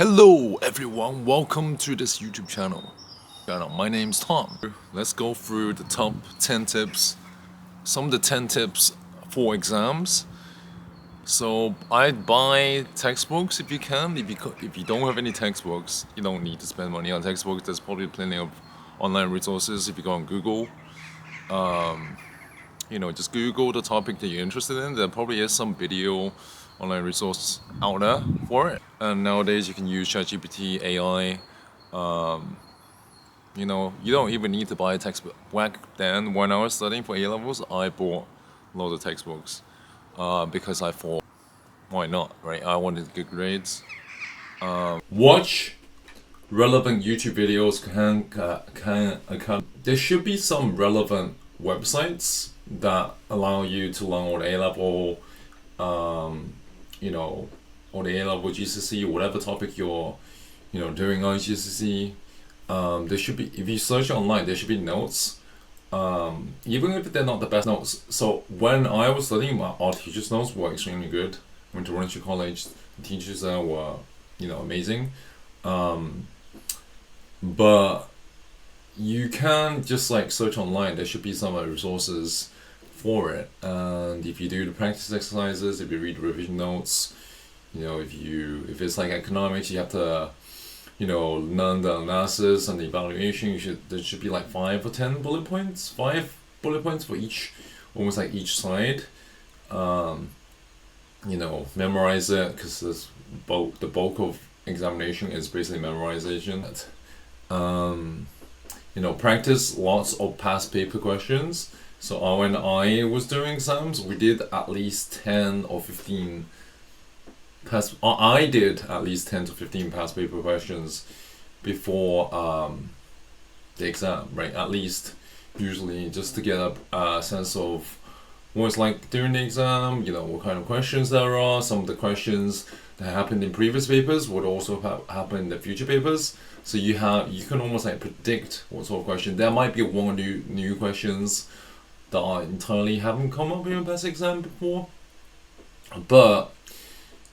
Hello everyone, welcome to this YouTube channel. My name's Tom. Let's go through the top 10 tips, some of the 10 tips for exams. So I'd buy textbooks if you can. If you don't have any textbooks, you don't need to spend money on textbooks. There's probably plenty of online resources if you go on Google. Just Google the topic that you're interested in. There probably is some video online resource out there for it. And nowadays you can use ChatGPT, AI. You don't even need to buy a textbook. Back then, when I was studying for A-levels, I bought loads of textbooks because I thought, why not, right? I wanted good grades. Watch relevant YouTube videos. There should be some relevant websites that allow you to learn all the A-level, or the A-level GCSE, whatever topic you're, doing on GCSE. There should be, if you search online, there should be notes, even if they're not the best notes. So when I was studying, our teachers' notes were extremely good. Went to Warwickshire College, the teachers there were, amazing. But you can just search online. There should be some resources for it. And if you do the practice exercises, if you read revision notes, if it's like economics, you have to learn the analysis and the evaluation. There should be 5 or 10 bullet points, 5 bullet points for each, almost each slide. Memorize it, because the bulk of examination is basically memorization. Practice lots of past paper questions. So when I was doing exams, we did at least 10 or 15 I did at least 10 to 15 past paper questions before the exam, right? At least, usually, just to get a sense of what it's like during the exam, what kind of questions there are. Some of the questions that happened in previous papers would also happen in the future papers. So you can almost predict what sort of question. There might be one or two new questions that I entirely haven't come up with in past exam before. But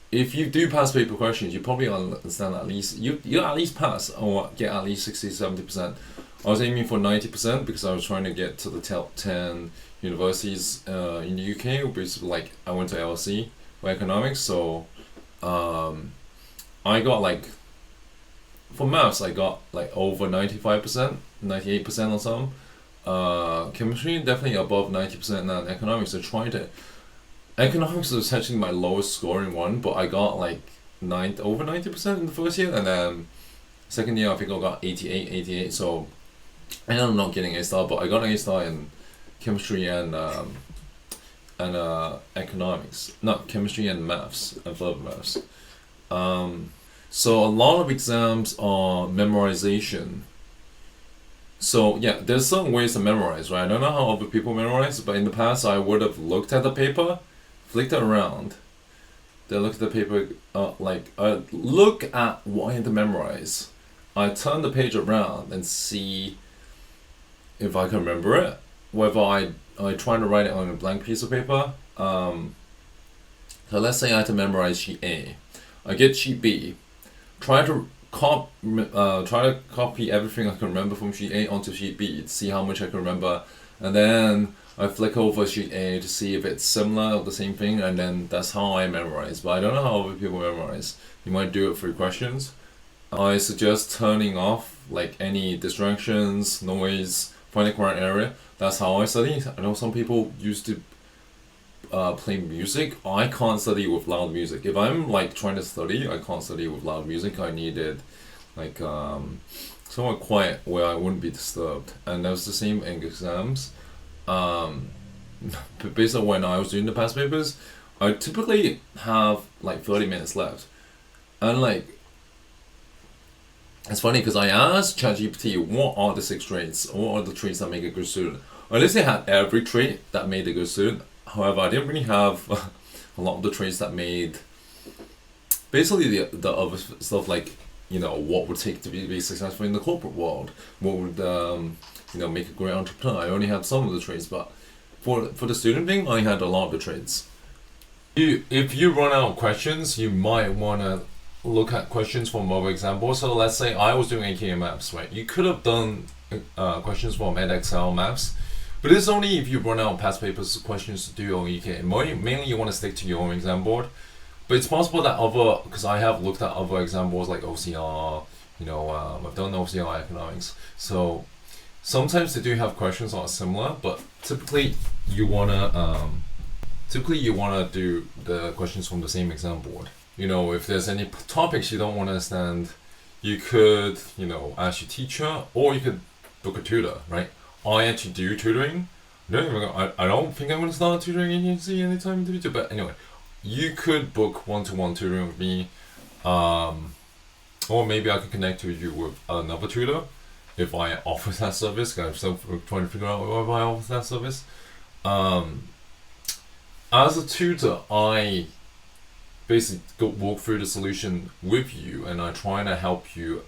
if you do past paper questions, you probably understand at least, you at least pass or get at least 60-70%. I was aiming for 90% because I was trying to get to the top 10 universities in the UK. Basically, I went to LSE for economics, so I got for maths I got over 95%, 98% or some. Chemistry definitely above 90%, and economics I tried it. Economics was actually my lowest scoring one, but I got over 90% in the first year, and then second year I think I got 88. So I ended up not getting A star, but I got an A star in chemistry and economics, not chemistry and maths and further maths. So a lot of exams are memorization. So yeah, there's some ways to memorize, right? I don't know how other people memorize, but in the past I would have looked at the paper, flicked it around, then look at the paper, I look at what I had to memorize. I turn the page around and see if I can remember it, whether I try to write it on a blank piece of paper. So let's say I had to memorize sheet A. I get sheet B, try to copy everything I can remember from sheet A onto sheet B to see how much I can remember, and then I flick over sheet A to see if it's similar or the same thing, and then that's how I memorize. But I don't know how other people memorize. You might do it through questions. I suggest turning off any distractions, noise, find a quiet area. That's how I study. I know some people used to play music. I can't study with loud music. If I'm trying to study, I can't study with loud music. I needed somewhat quiet where I wouldn't be disturbed. And that was the same in exams. Based on when I was doing the past papers, I typically have 30 minutes left. And it's funny because I asked ChatGPT, what are the 6 traits? What are the traits that make a good student? I literally had every trait that made a good student. However, I didn't really have a lot of the traits that made basically the other stuff, what would take to be successful in the corporate world, what would make a great entrepreneur. I only had some of the traits, but for the student thing, I had a lot of the traits. If you run out of questions, you might want to look at questions from other examples. So let's say I was doing AKA maps, right? You could have done questions from edXL maps, but it's only if you run out of past papers questions to do on EK. Mainly you want to stick to your own exam board. But it's possible that because I have looked at other examples like OCR, I've done OCR economics. So sometimes they do have questions that are similar, but typically you wanna do the questions from the same exam board. If there's any topics you don't want to understand, you could, ask your teacher, or you could book a tutor, right? I actually do tutoring. I don't think I'm going to start tutoring agency anytime in the future, but anyway, you could book one-to-one tutoring with me, or maybe I could connect you with another tutor if I offer that service. I'm still trying to figure out if I offer that service. As a tutor, I basically walk through the solution with you, and I try to help you,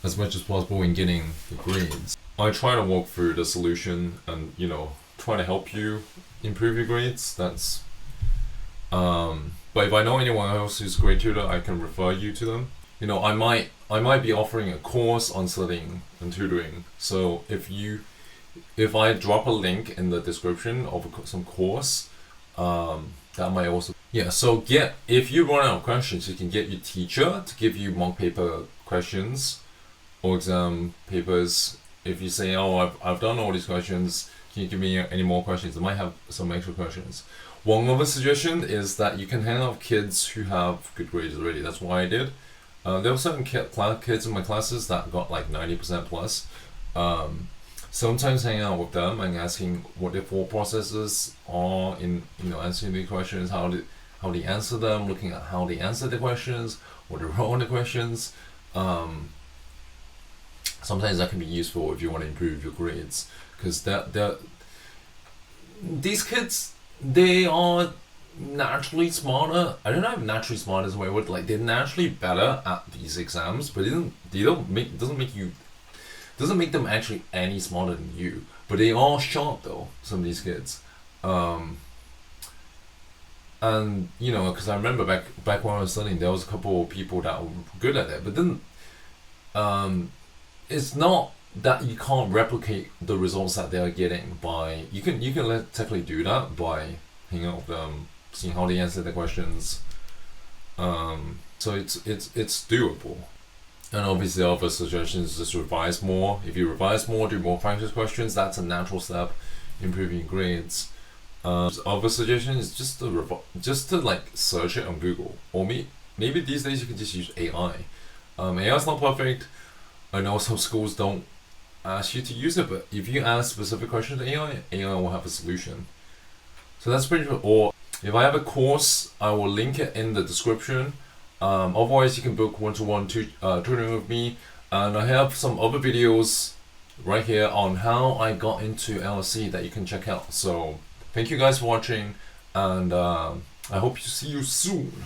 as much as possible in getting the grades. I try to walk through the solution and try to help you improve your grades. That's but if I know anyone else who's a great tutor, I can refer you to them. I might be offering a course on studying and tutoring. So if I drop a link in the description of some course, that might also So if you run out of questions, you can get your teacher to give you mock paper questions or exam papers. If you say, oh, I've done all these questions, can you give me any more questions? I might have some extra questions. One other suggestion is that you can hang out with kids who have good grades already. That's what I did. There were certain kids in my classes that got like 90% plus. Sometimes hanging out with them and asking what their thought processes are in answering the questions, how they answer them, looking at how they answer the questions, what they wrote on the questions. Sometimes that can be useful if you want to improve your grades, because these kids, they are naturally smarter. I don't know if naturally smart is the right word. Like, they're naturally better at these exams, but doesn't make them actually any smarter than you. But they are sharp though, some of these kids. And because I remember back when I was studying, there was a couple of people that were good at it, but then it's not that you can't replicate the results that they are getting by you can technically do that by hanging out with them, seeing how they answer the questions. So it's doable. And obviously, other suggestions, just revise more. If you revise more, do more practice questions. That's a natural step, improving your grades. Other suggestions, just to like search it on Google, or maybe these days you can just use AI. AI is not perfect. I know some schools don't ask you to use it, but if you ask specific questions to AI will have a solution. So that's pretty cool. Or if I have a course, I will link it in the description. Otherwise, you can book one-to-one tutoring with me, and I have some other videos right here on how I got into LSE that you can check out. So thank you guys for watching, and I hope to see you soon.